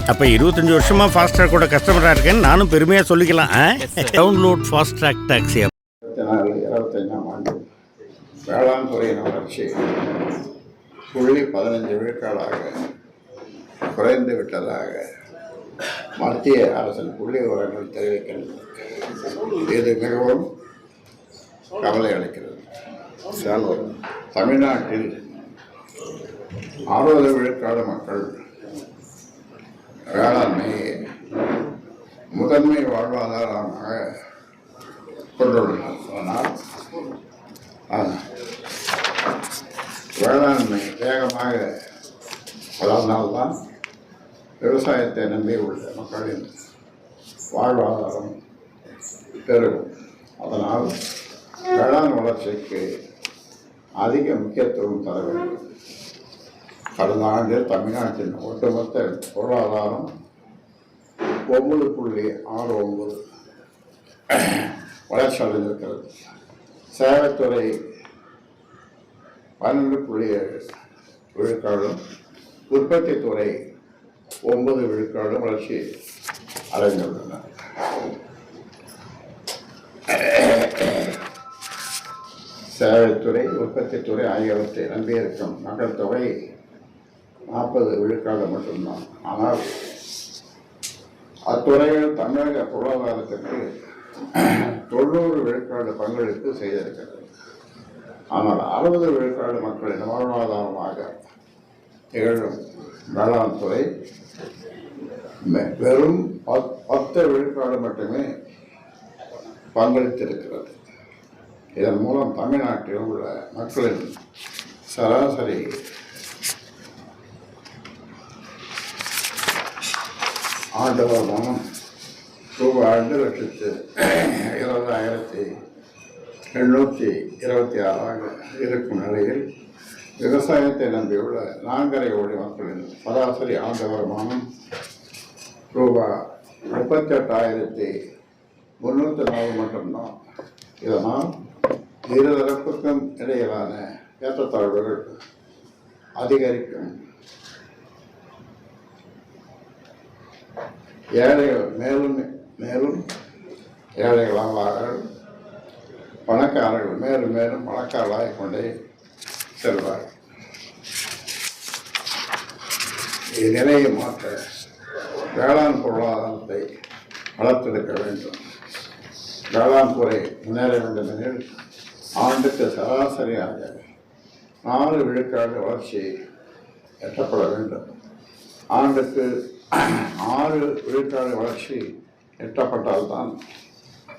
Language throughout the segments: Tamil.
அப்போ 25 வருஷமா ஃபாஸ்ட் ட்ராக்கோட கஸ்டமராக இருக்கேன்னு நானும் பெருமையாக சொல்லிக்கலாம். Download fast track taxi. 25ஆம் ஆண்டு வேளாண் துறையின் வளர்ச்சி 15 விழுக்காடாக குறைந்து விட்டதாக மத்திய அரசின் புள்ளி விவரங்கள் தெரிவிக்கின்றன. இது மிகவும் கவலை அளிக்கிறது. தமிழ்நாட்டில் 60 விழுக்காடு மக்கள் வேளாண்மையை முதன்மை வாழ்வாதாரமாக கொண்டுள்ளனர். ஆனால் வேளாண்மை வேகமாக வளர்ந்தால்தான் விவசாயத்தை நம்பி உள்ள மக்களின் வாழ்வாதாரம் பெருகும். அதனால் வேளாண் வளர்ச்சிக்கு அதிக முக்கியத்துவம் தர வேண்டும். கடந்த ஆண்டில் தமிழ்நாட்டின் ஒட்டுமொத்த பொருளாதாரம் 9.69 வளர்ச்சி அடைந்திருக்கிறது. சேவைத்துறை 12.7 விழுக்காடும், உற்பத்தி துறை 9 விழுக்காடும் வளர்ச்சி அடைந்துள்ளன. சேவைத்துறை, உற்பத்தித்துறை ஆகியவற்றை நம்பியிருக்கும் மக்கள் தொகை 40 விழுக்காடு மட்டும்தான். ஆனால் அத்துறைகள் தமிழக பொருளாதாரத்திற்கு 90 விழுக்காடு பங்களிப்பு செய்திருக்கிறது. ஆனால் 60 விழுக்காடு மக்களின் வாழ்வாதாரமாக திகழும் வேளாண் துறை வெறும் 10 விழுக்காடு மட்டுமே பங்களித்திருக்கிறது. இதன் மூலம் தமிழ்நாட்டில் உள்ள மக்களின் சராசரி ஆண்டு வருமானம் ரூபாய் 2,20,826 இருக்கும் நிலையில் விவசாயத்தை நம்பியுள்ள 4.5 கோடி மக்களின் சராசரி ஆண்டு வருமானம் ரூபாய் 38,304 மட்டும்தான். இதனால் இருதரப்புக்கும் இடையிலான ஏற்றத்தாழ்வுகள் அதிகரிக்கும். ஏழைகள் மேலும் மேலும் ஏழைகளாவார்கள். பணக்காரர்கள் மேலும் மேலும் பணக்காரர்களாகிக் கொண்டே செல்வார்கள். இந்நிலையை மாற்ற வேளாண் பொருளாதாரத்தை வளர்த்தெடுக்க வேண்டும். வேளாண் துறை முன்னேற வேண்டும் எனில் ஆண்டுக்கு சராசரியாக 4 விழுக்காடு வளர்ச்சி எட்டப்பட வேண்டும். ஆண்டுக்கு 6 விழுக்காடு வளர்ச்சி எட்டப்பட்டால்தான்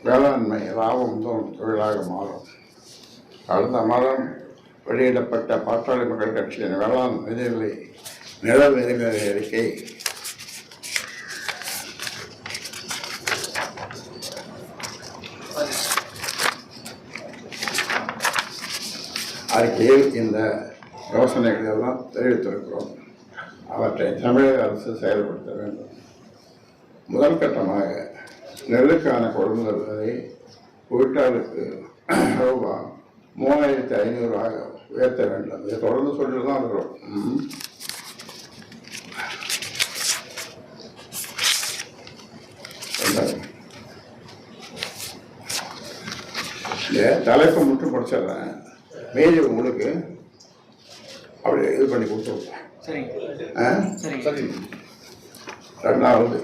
வேளாண்மை லாபம் தோறும் தொழிலாக மாறும். கடந்த மாதம் வெளியிடப்பட்ட பாட்டாளி மக்கள் கட்சியின் வேளாண் நிதிநிலை நிழல் நிதிநிலை அறிக்கையில் இந்த யோசனைகள் எல்லாம் தெரிவித்திருக்கிறோம். அவற்றை தமிழக அரசு செயல்படுத்த வேண்டும். முதல் கட்டமாக நெல்லுக்கான கொள்முதல் விலை குவிண்டாலுக்கு ரூபாய் 3,500 உயர்த்த வேண்டும். இதை தொடர்ந்து சொல்லிட்டு தான் இருக்கிறோம். தலைப்பை மட்டும் படிச்சிடுறேன், மீதி உங்களுக்கு அப்படி இது பண்ணி கொடுத்துருக்கேன். ரெண்டாவது,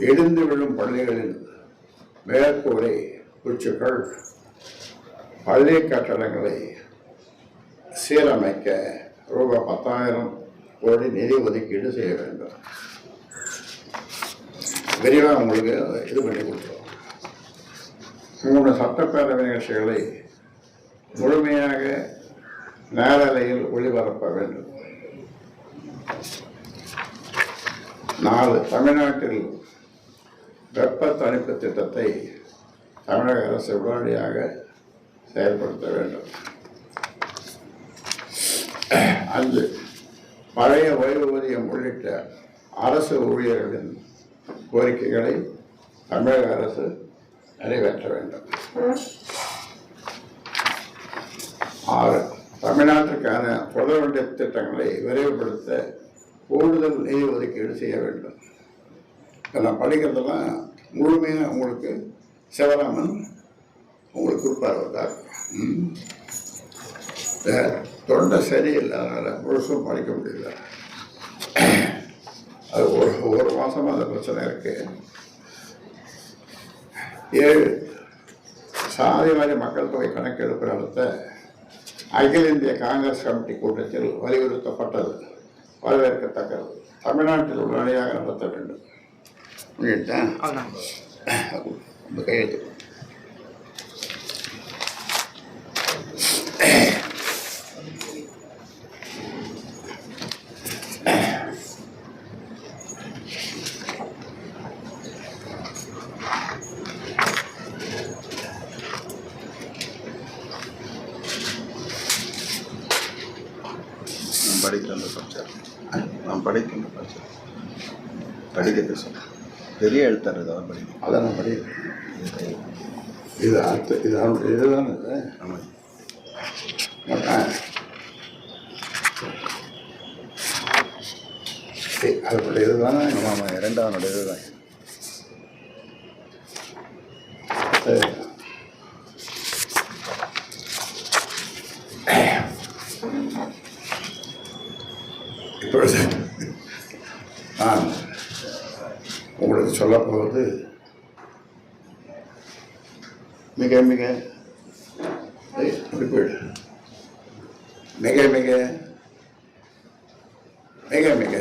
இடிந்து விழும் பள்ளிகளின் மேற்கூரை பூச்சுக்கள் பள்ளி கட்டடங்களை சீரமைக்க ரூபாய் 10,000 கோடி நிதி ஒதுக்கீடு செய்ய வேண்டும். விரிவாக உங்களுக்கு இது பண்ணி கொடுத்துருவோம். உங்களுடைய சட்டப்பேரவை நிகழ்ச்சிகளை முழுமையாக நேரலையில் ஒளிபரப்ப வேண்டும். 4, தமிழ்நாட்டில் வெப்ப தணிப்பு திட்டத்தை தமிழக அரசு உடனடியாக செயல்படுத்த வேண்டும். 5, பழைய ஓய்வூதியம் உள்ளிட்ட அரசு ஊழியர்களின் கோரிக்கைகளை தமிழக அரசு நிறைவேற்ற வேண்டும். 6, தமிழ்நாட்டிற்கான தொடர்வண்டி திட்டங்களை விரைவுபடுத்த கூடுதல் நிதி ஒதுக்கீடு செய்ய வேண்டும். இப்போ நான் படிக்கிறதெல்லாம் முழுமையாக உங்களுக்கு சிவராமன் உங்களுக்கு கொடுப்பார் வந்தார். தொண்டை சரியில்லை, அதனால் முழுசும் படிக்க முடியல. அது ஒரு மாதமாக அந்த பிரச்சனை இருக்குது. 7 சாதி வாரி மக்கள் தொகை கணக்கெடுப்பு நடத்த அகில இந்திய காங்கிரஸ் கமிட்டி கூட்டத்தில் வலியுறுத்தப்பட்டது. வரவேற்கத்தக்கது. தமிழ்நாட்டில் உடனடியாக நடத்த வேண்டும். கையெழுத்து நான் படிக்கின்ற படித்தேன் படிக்கிறது சார். பெரிய எழுத்தார் ஏதாவது படிக்கும். அதை நான் படிக்கிறேன். இது அடுத்த இது அவனுடைய இதுதானே இது. ஆமாம். அதனுடைய இதுதானே. ஆமாம் ஆமாம், 2ஆம் இதுதான். சரி. இப்பொழுது நான் உங்களுக்கு சொல்லப் போவது மிக மிக மிக மிக மிக மிக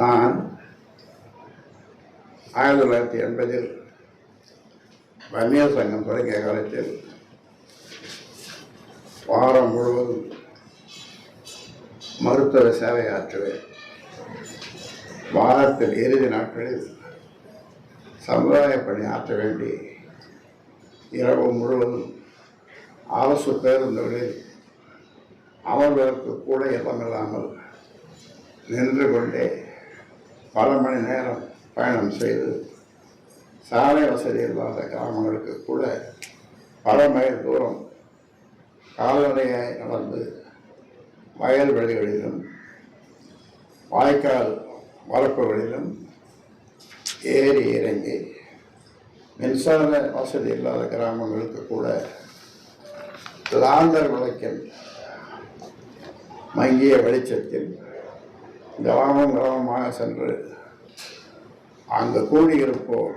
நான் 1980 வன்னியர் சங்கம் தொடங்கிய காலத்தில் வாரம் முழுவதும் மருத்துவ சேவை ஆற்றுவேன். வாரத்தில் இறுதி நாட்களில் சமுதாய பணி ஆற்ற வேண்டி இரவு முழுவதும் அரசு பேருந்துகளில் அவர்களுக்கு கூட இடமில்லாமல் நின்று கொண்டே பல மணி நேரம் பயணம் செய்து சாலை வசதி இல்லாத கிராமங்களுக்கு கூட பல மைல் தூரம் கால்நடையாய் நடந்து வயல்வெளிகளிலும் வாய்க்கால் வரப்புகளிலும் ஏறி இறங்கி மின்சார வசதி இல்லாத கிராமங்களுக்கு கூட லாந்தர் விளக்கில் மங்கிய வெளிச்சத்தில் கிராமம் கிராமமாக சென்று அங்கு கூடியிருப்போர்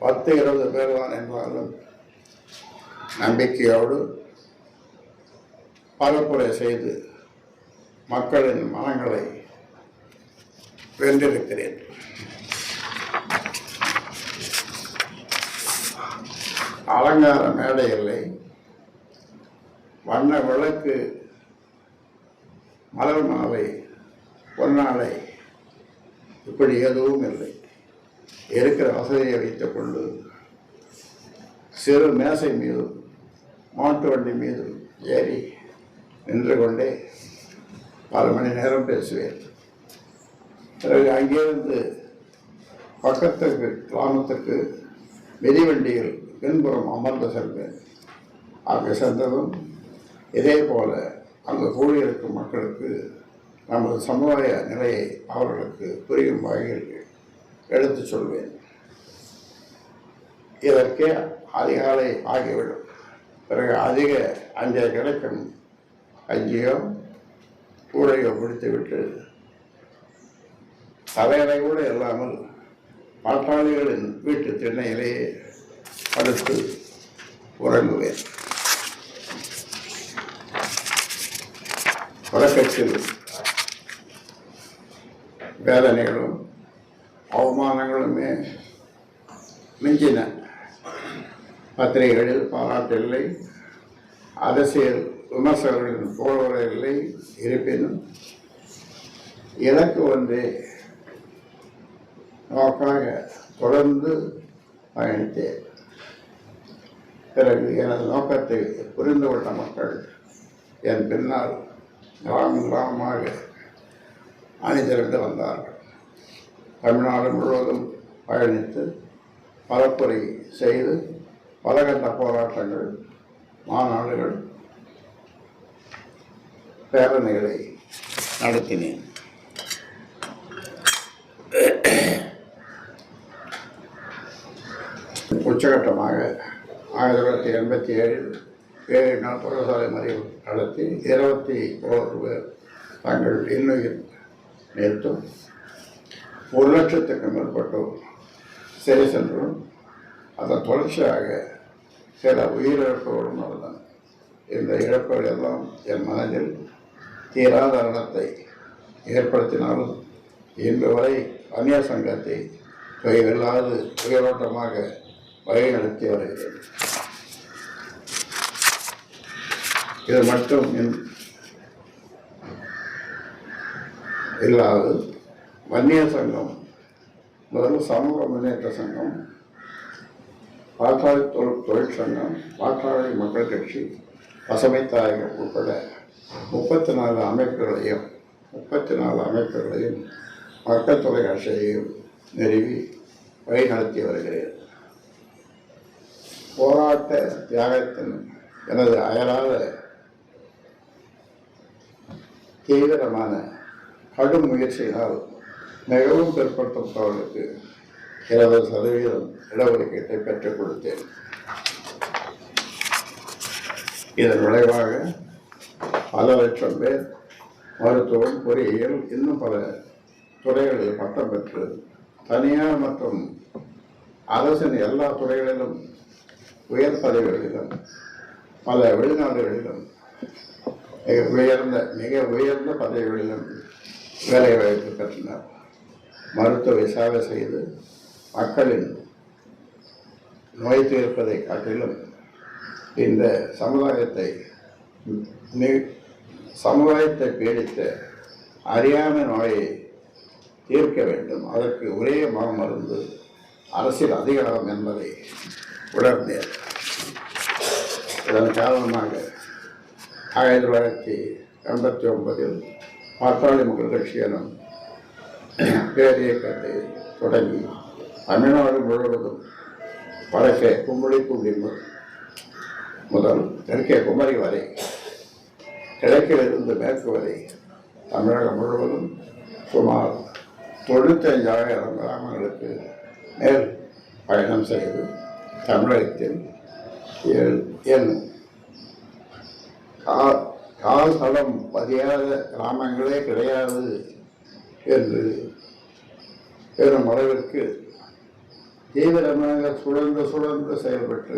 10-20 பேர் தான் என்றாலும் நம்பிக்கையோடு பரப்புரை செய்து மக்களின் மனங்களை வென்றிருக்கிறேன். அலங்கார மேடை இல்லை, வண்ண விளக்கு, மலர் மாலை, பொன்னாடை, இப்படி எதுவும் இல்லை. இருக்கிற வசதியை வைத்துக் கொண்டு சிறு மேசை மீதும் மாட்டு வண்டி மீதும் ஏறி நின்று கொண்டே பல மணி நேரம் பேசுவேன். பிறகு அங்கிருந்து பக்கத்துக்கு கிராமத்துக்கு மிதிவண்டியில் பின்புறம் அமர்ந்து செல்வேன். அங்கு சென்றதும் இதே போல அங்கு கூடியிருக்கும் மக்களுக்கு நமது சமுதாய நிலையை அவர்களுக்கு புரியும் வகையில் எடுத்து சொல்வேன். இதற்கே அதிகாலை ஆகிவிடும். பிறகு அதிக அஞ்சை கிடைக்கும் கஞ்சியோ கூடையோ பிடித்துவிட்டு தலையறை கூட இல்லாமல் பாட்டாளிகளின் வீட்டு திண்ணையிலேயே படுத்து உறங்குவேன். தொடக்கத்தில் வேதனைகளும் அவமானங்களுமே மிஞ்சின. பத்திரிகைகளில் பாராட்டில்லை, அரசியல் விமர்சகர்களின் போர்வரை இருப்பினும் எனக்கு ஒன்றே நோக்காக தொடர்ந்து பயணித்தேன். பிறகு எனது நோக்கத்தை புரிந்து கொண்ட மக்கள் என் பின்னால் கிராமம் கிராமமாக அணிதிரண்டு வந்தார்கள். தமிழ்நாடு முழுவதும் பயணித்து பரப்புரை செய்து பலகட்ட போராட்டங்கள், மாநாடுகள், பேரணிகளை நடத்தினேன். உச்சகட்டமாக 1987 7 நாள் தொழிற்சாலை மறியல் நடத்தி 21 பேர் தங்கள் இன்னுயிர் நேர்த்தும் 1,00,000க்கும் மேற்பட்டோர் சிறை சென்றும் அதன் தொடர்ச்சியாக சில உயிரிழப்புகளும் நடந்தன. இந்த இழப்புகள் எல்லாம் என் மனதில் தீராத ரணத்தை ஏற்படுத்தினாலும் இன்று வரை அந்நிய சங்கத்தை தொய்வில்லாது உயிரோட்டமாக வழிநடத்தி வருகிறது. இது மட்டும் இல்லாது வன்னிய சங்கம் முதல் சமூக முன்னேற்ற சங்கம், பாட்டாளி தொழிற்சங்கம், பாட்டாளி மக்கள் கட்சி, பசுமை தாயகம் உட்பட 34 அமைப்புகளையும் மக்கள் தொகை ஆட்சியையும் நிறுவி வழிநடத்தி வருகிறேன். போராட்ட தியாகத்தின் எனது அயராத தீவிரமான கடும் முயற்சியினால் மிகவும் பிற்படுத்தப்பட்டவர்களுக்கு 20% இடஒதுக்கீட்டை பெற்றுக் கொடுத்தேன். இதன் விளைவாக பல லட்சம் பேர் மருத்துவம், பொறியியல், இன்னும் பல துறைகளில் பட்டம் பெற்று தனியார் மற்றும் அரசின் எல்லா துறைகளிலும் உயர் பதவிகளிலும் பல வெளிநாடுகளிலும் மிக உயர்ந்த பதவிகளிலும் வேலைவாய்ப்பு பெற்றனர். மருத்துவ சேவை செய்து மக்களின் நோய் தீர்ப்பதை காட்டிலும் இந்த சமுதாயத்தை பீடித்த அறியாமை நோயை தீர்க்க வேண்டும். அதற்கு ஒரே மருந்து அரசியல் அதிகாரம் என்பதை உணர்ந்தேன். இதன் காரணமாக 1989 பாட்டாளி மக்கள் கட்சி எனும் பேரியக்கத்தை தொடங்கி தமிழ்நாடு முழுவதும் வடக்கே கும்பளிக்குடி முதல் தெற்கே குமரி வரை, கிழக்கிலிருந்து மேற்கு வரை தமிழகம் முழுவதும் சுமார் 95,000 கிராமங்களுக்கு மேல் பயணம் செய்து தமிழகத்தில் என் கால் தளம் பதியாத கிராமங்களே கிடையாது என்று பெரும் அளவிற்கு தீவிரமாக சுழன்று செயல்பட்டு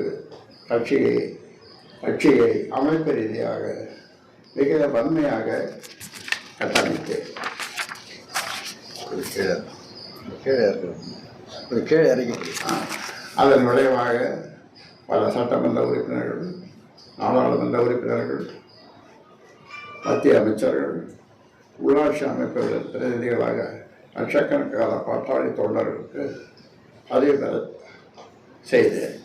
கட்சியை அமைப்பு ரீதியாக மிக வன்மையாக கட்டமைத்தேன். அதன் விளைவாக பல சட்டமன்ற உறுப்பினர்கள், நாடாளுமன்ற உறுப்பினர்கள், மத்திய அமைச்சர்கள், உள்ளாட்சி அமைப்புகளின் பிரதிநிதிகளாக லட்சக்கணக்கான பாட்டாளி தொண்டர்களுக்கு பதவி பெற செய்தேன்.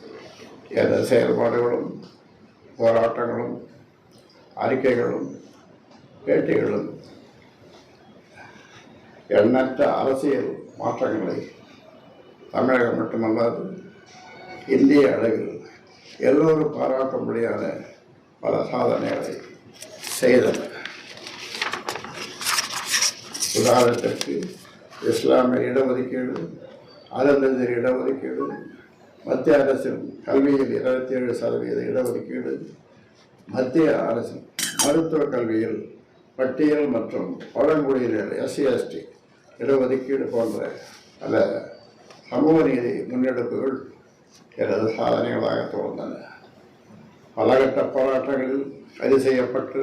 எனது செயல்பாடுகளும் போராட்டங்களும் அறிக்கைகளும் பேட்டிகளும் எண்ணற்ற அரசியல் மாற்றங்களை தமிழகம் மட்டுமல்லாது இந்திய அளவில் எல்லோரும் பாராட்ட முடியாத பல சாதனைகளை செய்தனர். உதாரணத்திற்கு இஸ்லாமிய இடஒதுக்கீடு, அருந்ததியர் இடஒதுக்கீடு, மத்திய அரசின் கல்வியில் 27% இடஒதுக்கீடு, மத்திய அரசின் மருத்துவ கல்வியில் பட்டியல் மற்றும் பழங்குடியினர் SC/ST இடஒதுக்கீடு போன்ற பல சமூக நீதி முன்னெடுப்புகள் எனது சாதனைகளாக தொடர்ந்தன. பலகட்ட போராட்டங்களில் கைது செய்யப்பட்டு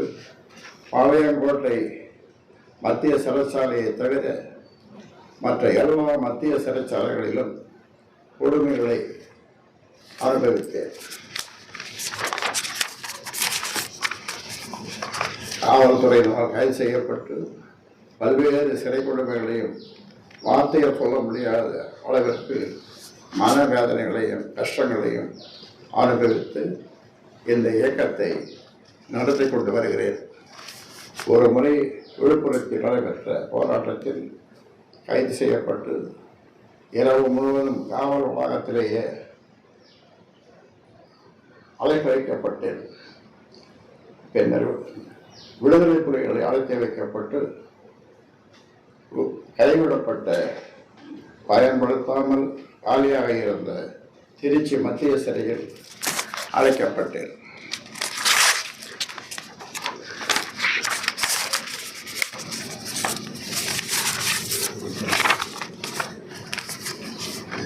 பாளையங்கோட்டை மத்திய சிறைச்சாலையை தவிர மற்ற எல்லா மத்திய சிறைச்சாலைகளிலும் கொடுமைகளை அனுபவித்தேன். காவல்துறையினால் கைது செய்யப்பட்டு பல்வேறு சிறை கொடுமைகளையும் வார்த்தையில் சொல்ல முடியாத அளவிற்கு மனவேதனைகளையும் கஷ்டங்களையும் அனுபவித்து இந்த இயக்கத்தை நடத்தி கொண்டு வருகிறேன். ஒரு முறை விழுப்புரத்தில் நடைபெற்ற போராட்டத்தில் கைது செய்யப்பட்டு இரவு முழுவதும் காவல் வளாகத்திலேயே அலைக்கழிக்கப்பட்டேன். பின்னர் விடுதலை புலிகளை அழைத்து வைக்கப்பட்டு கைவிடப்பட்ட பயன்படுத்தாமல் காலியாக இருந்த திருச்சி மத்திய சிறையில் அழைக்கப்பட்டேன்.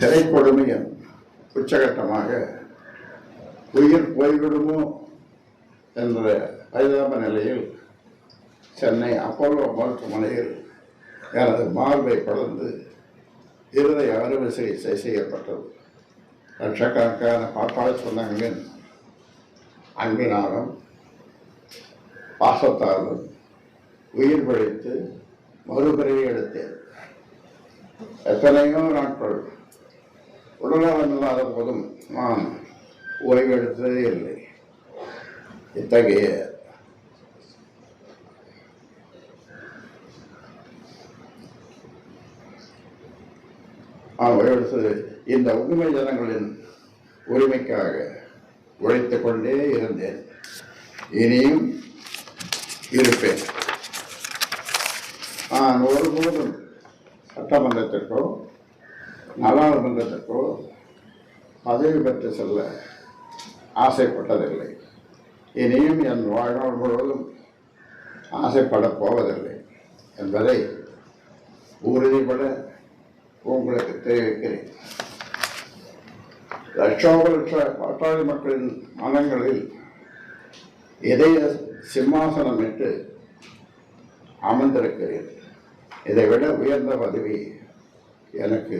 சிறை கொடுமையின் உச்சகட்டமாக உயிர் போய்விடுமோ என்ற பரிதாப நிலையில் சென்னை அப்போலோ மருத்துவமனையில் எனது மார்பை பிளந்து இருதய அறுவை சிகிச்சை செய்யப்பட்டது. லட்சக்கணக்கான பாட்டாளி சொந்தங்களின் அன்பினாலும் பாசத்தாலும் உயிர் பிழைத்து மறுபிறவி எடுத்தேன். எத்தனையோ நாட்கள் உடல்நலம் இல்லாத போதும் நான் ஓய்வெடுத்ததே இல்லை. இத்தகைய நான் ஓய்வெடுத்தது இந்த உண்மை ஜனங்களின் உரிமைக்காக உழைத்துக் கொண்டே இருந்தேன். இனியும் இருப்பேன். நான் ஒருபோதும் சட்டமன்றத்திற்கோ நாடாளுமன்றத்திற்கோ பதவி பெற்று செல்ல ஆசைப்பட்டதில்லை. இனியும் என் வாழ்நாள் முழுவதும் ஆசைப்படப் போவதில்லை என்பதை உறுதிபட உங்களுக்கு தெரிவிக்கிறேன். லட்சோபலட்ச பாட்டாளி மக்களின் மனங்களில் இதய சிம்மாசனமிட்டு அமர்ந்திருக்கிறேன். இதைவிட உயர்ந்த பதவி எனக்கு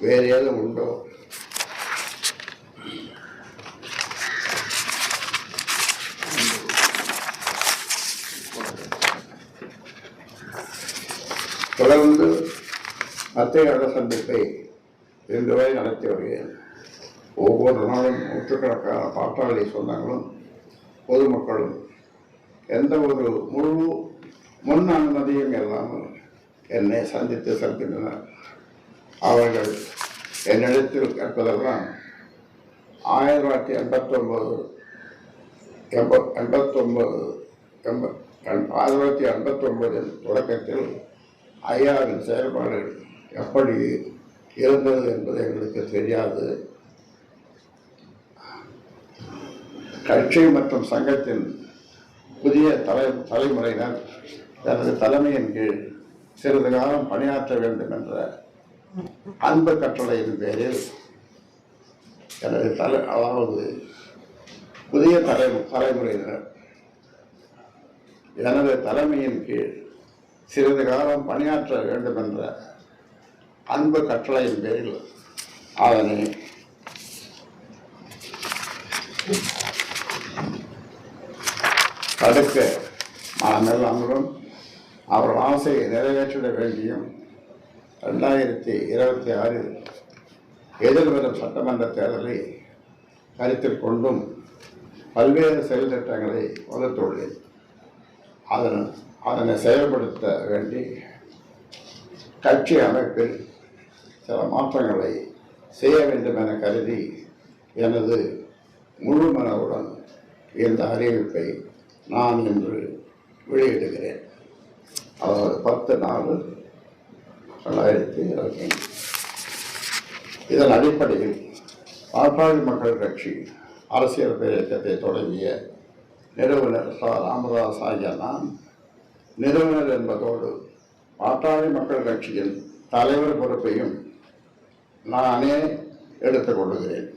வேறு ஏதும் உண்டோ? தொடர்ந்து மத்திய அரசு சந்திப்பை இன்று வரை நடத்தி வருகிறேன். ஒவ்வொரு நாளும் நூற்றுக்கணக்கான பாட்டாளி சொந்தங்களும் பொதுமக்களும் எந்த ஒரு முன் அனுமதியும் இல்லாமல் என்னை சந்தித்து செல்கின்றனர். அவர்கள் என்னிடத்தில் கேட்பதெல்லாம் 1989 தொடக்கத்தில் ஐயாவின் செயல்பாடுகள் எப்படி இருந்தது என்பது எங்களுக்கு தெரியாது. கட்சி மற்றும் சங்கத்தின் புதிய தலைமுறையினர் எனது தலைமையின் கீழ் சிறிது காலம் பணியாற்ற வேண்டும் என்ற அன்பு கட்டளையின் பேரில் எனது அதாவது புதிய தலைமுறையினர் எனது தலைமையின் கீழ் சிறிது காலம் பணியாற்ற வேண்டும் என்ற அன்பு கட்டளையின் பேரில் அதனை தடுக்க மனமெல்லாமலும் அவர்கள் ஆசையை நிறைவேற்றிட வேண்டியும் 2026 எதிர்வரும் சட்டமன்ற தேர்தலை கருத்தில் கொண்டும் பல்வேறு செயல் திட்டங்களை வகுத்துள்ளேன். அதனை செயல்படுத்த வேண்டி கட்சி அமைப்பில் சில மாற்றங்களை செய்ய வேண்டும் என கருதி எனது முழு மனவுடன் இந்த அறிவிப்பை நான் இன்று வெளியிடுகிறேன். அதாவது 10/4/2025. இதன் அடிப்படையில் பாட்டாளி மக்கள் கட்சி அரசியல் பேரியக்கத்தை தொடங்கிய நிறுவனர் ராமதாஸ் ஆகிய நான் நிறுவனர் என்பதோடு பாட்டாளி மக்கள் கட்சியின் தலைவர் பொறுப்பையும் நானே எடுத்துக் கொள்கிறேன்.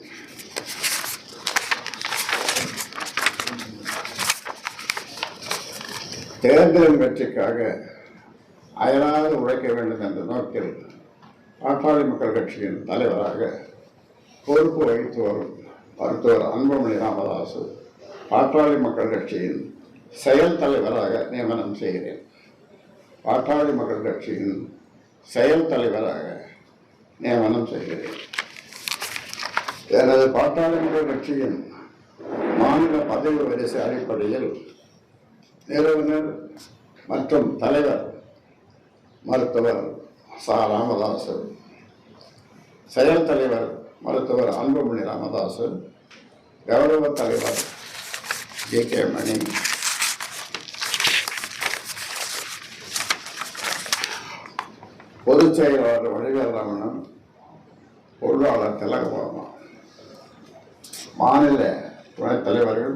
தேர்தலின் வெற்றிக்காக அயராது உழைக்க வேண்டும் என்ற நோக்கில் பாட்டாளி மக்கள் கட்சியின் தலைவராக பொறுப்பு வகித்து வரும் மருத்துவர் அன்புமணி ராமதாஸ் பாட்டாளி மக்கள் கட்சியின் செயல் தலைவராக நியமனம் செய்கிறேன். பாட்டாளி மக்கள் கட்சியின் செயல் தலைவராக நியமனம் செய்கிறேன். எனது பாட்டாளி மக்கள் கட்சியின் மாநில பதவி வரிசை அடிப்படையில் நிறுவனர் மற்றும் தலைவர் மருத்துவர் ராமதாஸ், செயல் தலைவர் மருத்துவர் அன்புமணி ராமதாஸ், கௌரவ தலைவர் ஜே.கே. மணி, பொதுச் செயலாளர் வடிவேலராமன், பொருளாளர் திலகவர்மா, மாநில துணைத் தலைவர்கள்,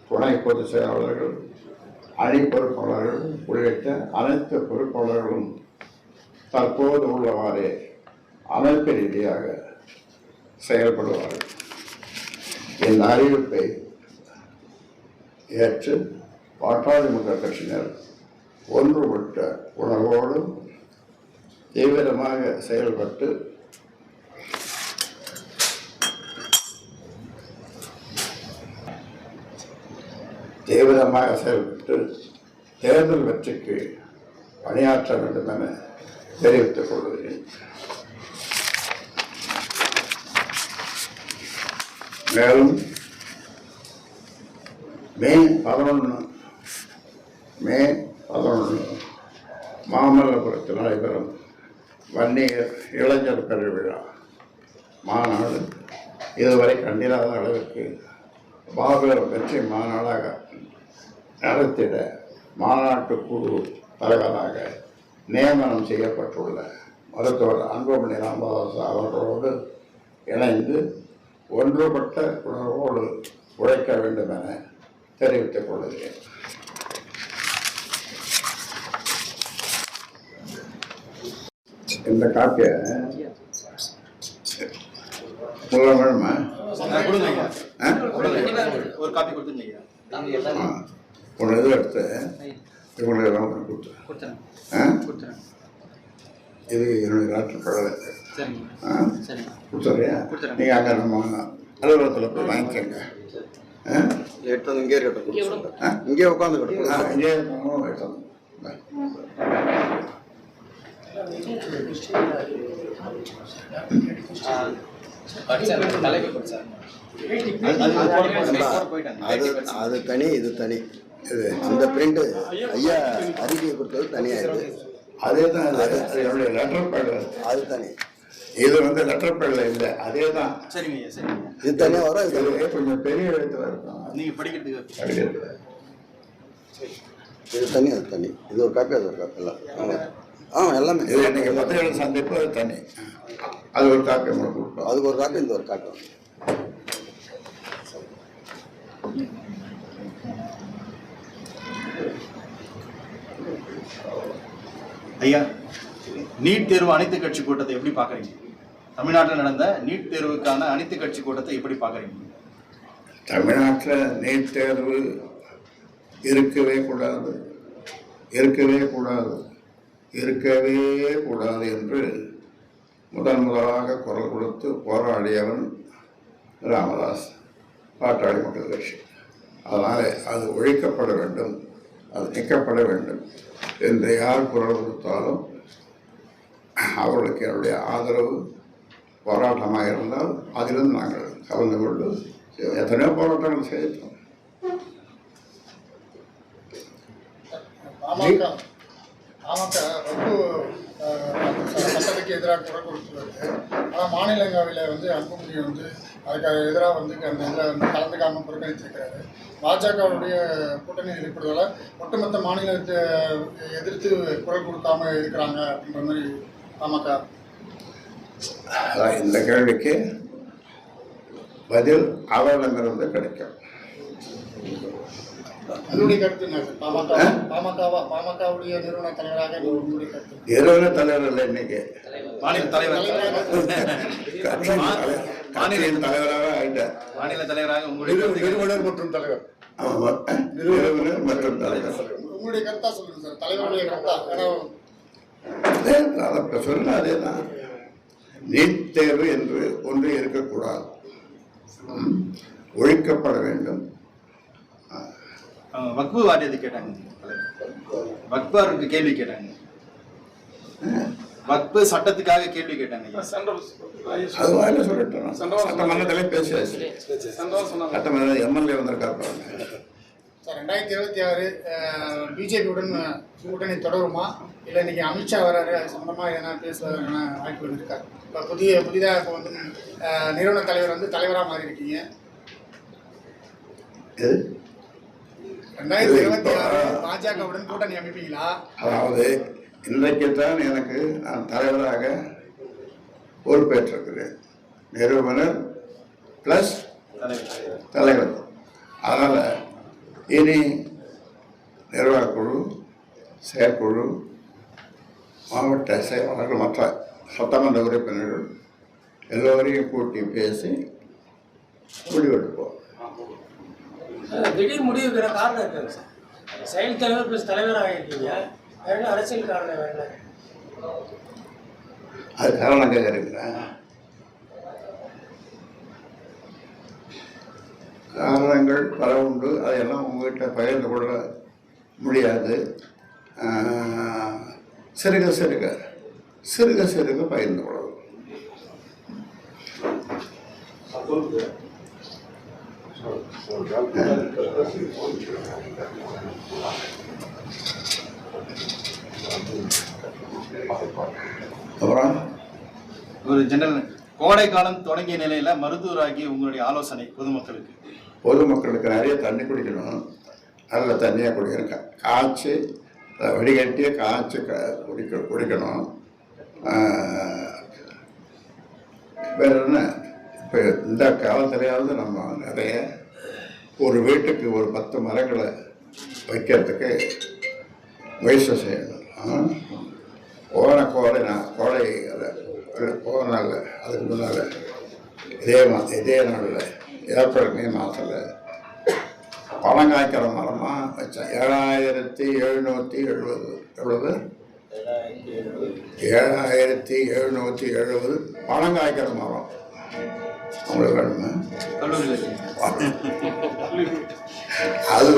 துணை பொதுச் செயலாளர்கள், அணி பொறுப்பாளர்கள் உள்ளிட்ட அனைத்து பொறுப்பாளர்களும் தற்போது உள்ளவாறே அமைப்பு ரீதியாக செயல்படுவார்கள். இந்த அறிவிப்பை ஏற்று பாட்டாளி மக்கள் கட்சியினர் ஒன்றுபட்ட உணர்வோடு தீவிரமாக செயல்பட்டு தேர்தல் வெற்றிக்கு பணியாற்ற வேண்டும் என தெரிவித்துக் கொள்கிறேன். மேலும் மே 11 மாமல்லபுரத்தில் நடைபெறும் வன்னியர் இளைஞர் பெருவிழா மாநாடு இதுவரை கண்டிராத அளவிற்கு மாபெரும் வெற்றி மாநாடாக நடத்திட மாநாட்டு குழு தலைவராக நியமனம் செய்யப்பட்டுள்ள மருத்துவர் அன்புமணி ராமதாஸ் அவர்களோடு இணைந்து ஒன்றுபட்ட உணர்வோடு உழைக்க வேண்டும் என தெரிவித்துக் கொள்கிறேன். இந்த காப்பிய வேணுமா? ஒரு காப்பி கொடுத்துருந்தீங்க. ஒன்று இது எடுத்து இவங்களுக்கு எல்லாம் கொடுத்தேன். இது என்னுடைய நாட்டு கடலை கொடுத்துறியா? நீங்கள் அங்கே நம்ம அலுவலகத்தில் போய் வாங்கிக்கங்க. எடுத்து வந்து இங்கே இருக்கட்டும், இங்கே உட்காந்து கட்டணும். இங்கே எடுத்து அது தனி, இது தனி. இது அந்த பிரிண்ட் ஐயா அறிக்கை கொடுத்தது தனியாக. அதே தான் என்னுடைய லெட்டர் பேட், அது தனி. இது வந்து லெட்டர் பேட்ல இல்லை, அதே தான். சரிங்க ஐயா, சரிங்க. இது தனியாக வரும், இது கொஞ்சம் பெரிய எழுத்துல இருக்கும் நீங்கள் படிக்கிறதுக்கு. இது தனி, அது தனி. இது ஒரு காப்பி, அது ஒரு காப்பி. எல்லாம் எல்லாமே. இது இன்னைக்கு பத்திரிகை சந்திப்பு, அது தனி. அது ஒரு காப்பி உங்களுக்கு கொடுப்போம். அதுக்கு ஒரு காப்பி, இந்த ஒரு காப்பி. ஐயா, நீட் தேர்வு அனைத்து கட்சி கூட்டத்தை எப்படி பார்க்குறீங்க? தமிழ்நாட்டில் நடந்த நீட் தேர்வுக்கான அனைத்து கட்சி கூட்டத்தை எப்படி பார்க்குறீங்க? தமிழ்நாட்டில் நீட் தேர்வு இருக்கவே கூடாது, இருக்கவே கூடாது, இருக்கவே கூடாது என்று முதலாக குரல் கொடுத்து போராடியவன் ராமதாஸ், பாட்டாளி மக்கள் கட்சி. அதனால் அது ஒழிக்கப்பட வேண்டும், அது நீக்கப்பட வேண்டும் என்று யார் குரல் கொடுத்தாலும் அவர்களுக்கு என்னுடைய ஆதரவு போராட்டமாக இருந்தால் அதிலும் நாங்கள் கலந்து கொண்டு எத்தனையோ போராட்டங்கள் செய்தோம். சட்டத்துக்கு எதிராக குரல் கொடுத்துள்ளது. ஆனால் மாநிலங்களவையில் அன்புமணி அதுக்கு எதிராக அந்த இதில் கலந்துக்காமல் புறக்கணித்திருக்கிறாரு. பாஜகவுடைய கூட்டணி இருக்கிறதால ஒட்டுமொத்த மாநிலத்தை எதிர்த்து குரல் கொடுக்காம இருக்கிறாங்க அப்படின்ற மாதிரி பாமக. இந்த கேள்விக்கு பதில் அவரிடமிருந்து கிடைக்கும். அதனுடைய கருத்து என்ன? பாமகவுடைய நிறுவன தலைவராக உங்களுடைய கருத்து? நிறுவன தலைவர் இல்லை, இன்னைக்கு மாநில தலைவர், மாநில தலைவராக ஆயிட்டார். மாநில தலைவராக உங்களுடைய நிறுவனர் மற்றும் தலைவர், நிறுவனர் மற்றும் தலைவர். உங்களுடைய கருத்தா சொல்லுங்க சார், தலைவருடைய கருத்தா. அதை சொல்ல அதேதான். நீட் தேர்வு என்று ஒன்று இருக்கக்கூடாது, ஒழிக்கப்பட வேண்டும். வக்பு வாரியத்தை கேட்டாங்க, வக்பாருக்கு கேள்வி கேட்டாங்க, வக்பு சட்டத்துக்காக கேள்வி கேட்டாங்க. அது வாயில சொல்லட்டும், சட்டமன்றத்திலே பேசியாச்சு. சட்டமன்ற எம்எல்ஏ வந்திருக்காரு. 2026 பிஜேபியுடன் கூட்டணி தொடருமா, இல்லை இன்னைக்கு அமித்ஷா வராரு, அது சம்பந்தமாக என்ன பேசுவதற்கான வாய்ப்புகள் இருக்கா? இப்போ புதிதாக இப்போ நிறுவன தலைவர் தலைவராக மாறி இருக்கீங்க. 2026 பாஜகவுடன் கூட்டணி அமைப்பீங்களா? அதாவது இன்றைக்கு தான் எனக்கு நான் தலைவராக பொறுப்பேற்றிருக்கிறேன். நிறுவனர் ப்ளஸ் தலைவர். அதனால் இனி நிர்வாகக்குழு, செயற்குழு, மாவட்ட செயலாளர்கள், மற்ற சட்டமன்ற உறுப்பினர்கள் எல்லோரையும் கூட்டி பேசி முடிவெடுப்போம். திடீர் முடிவுக்கிற காரணம் இருக்காங்க சார். செயல் தலைவர் ப்ளஸ் தலைவராக இருக்கீங்க, வேற அரசியல் காரணம் வேற. அது காரணம் கேட்குறீங்களா? காரணங்கள் பல உண்டு. அதையெல்லாம் உங்கள்கிட்ட பகிர்ந்து கொள்ள முடியாது. சிறுக சிறுக சிறுக சிறுக பகிர்ந்து கொள்ளலாம். அப்புறம் ஒரு ஜெனரல் கோடை காலம் தொடங்கிய நிலையில மருத்துவராகி உங்களுடைய ஆலோசனை பொதுமக்களுக்கு? பொதுமக்களுக்கு நிறைய தண்ணி குடிக்கணும். நல்ல தண்ணியாக குடிக்கணும். காய்ச்சி வடிகட்டியே காய்ச்சி குடிக்கணும். வேற என்ன, இப்போ இந்த காலத்திலேயாவது நம்ம நிறைய ஒரு வீட்டுக்கு ஒரு 10 மரங்களை வைக்கிறதுக்கு முயற்சி செய்யணும். போன கோடை போன நாளில் அதுக்கு முன்னால் இதே நாளில் ஏப்ரல் மே மாதத்தில் பழம் காய்க்கிற மரமாக வச்சேன். 7770 எவ்வளவு 7770 பழம் காய்க்கிற மரம். உங்களுக்கு வேணுமா? அது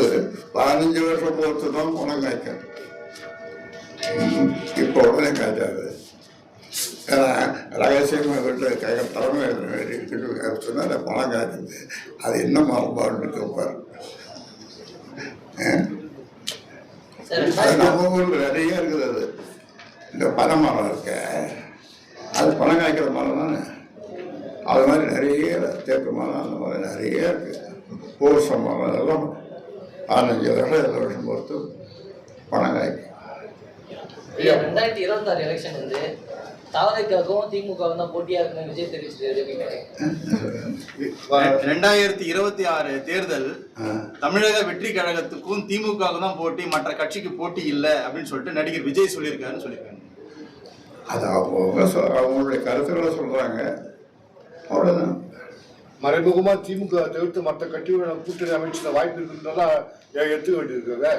15 வருஷம் பொறுத்து தான் பழம் காய்க்கும். இப்போ உடனே காய்ச்சாது. ஏன்னா ரகசியமாக வீட்டில் கேட்குற தலைமை சொன்னால் அந்த பழம் காய்ச்சது அது இன்னும் மரபாடுன்னு கேட்பார். நம்ம ஊரில் நிறைய இருக்குது. அது இந்த பனை மரம் இருக்க, அது பழம் காய்க்கிற மரம் தானே. அது மாதிரி நிறைய தேக்கு மரம், அந்த மாதிரி நிறைய இருக்குது. பூச மரம் அதெல்லாம் 15 வருஷம் 7 வருஷம் பொறுத்து பணம் காய்க்கும். 2026 எலெக்ஷன் வந்து தாவரைக்காகவும் திமுகவும் தான் போட்டியா இருக்குன்னு விஜய் தெரிவிச்சிருக்காரு. 2026 தேர்தல் தமிழக வெற்றி கழகத்துக்கும் திமுகவுக்கும் தான் போட்டி, மற்ற கட்சிக்கு போட்டி இல்லை அப்படின்னு சொல்லிட்டு நடிகர் விஜய் சொல்லியிருக்காருன்னு சொல்லியிருக்காங்க. அது அவங்களுடைய கருத்துக்களை சொல்றாங்க, அவ்வளவுதான். மறைமுகமா திமுக தவிர்த்து மற்ற கட்சியோட கூட்டணி அமைச்சுள்ள வாய்ப்பு இருக்குன்றதெல்லாம் எடுத்துக்க வேண்டியிருக்காங்க.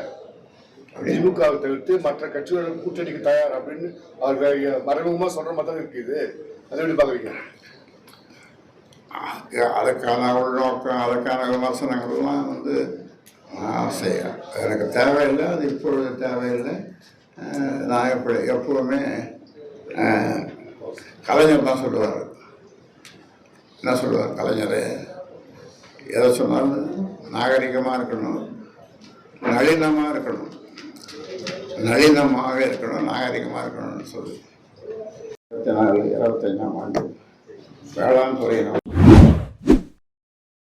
திமுக தவிர்த்து மற்ற கட்சியோட கூட்டணிக்கு தயார் அப்படின்னு அவர் மறைமுகமா சொல்ற மாதிரி தான் இருக்குது. அதை எப்படி பாக்குறீங்க? அதுக்கான உள்நோக்கம், அதுக்கான விமர்சனங்கள்லாம் வந்து எனக்கு தேவையில்லை. அது இப்பொழுது தேவையில்லை. நான் எப்பவுமே கலைஞர் தான் சொல்லுவார். என்ன சொல்லுவார் கலைஞர்? எதை சொன்னாலும் நாகரிகமாக இருக்கணும், நளினமாக இருக்கணும், நளினமாக இருக்கணும், நாகரிகமாக இருக்கணும்னு சொல்லி 25ஆம் ஆண்டு வேளாண் துறையினர்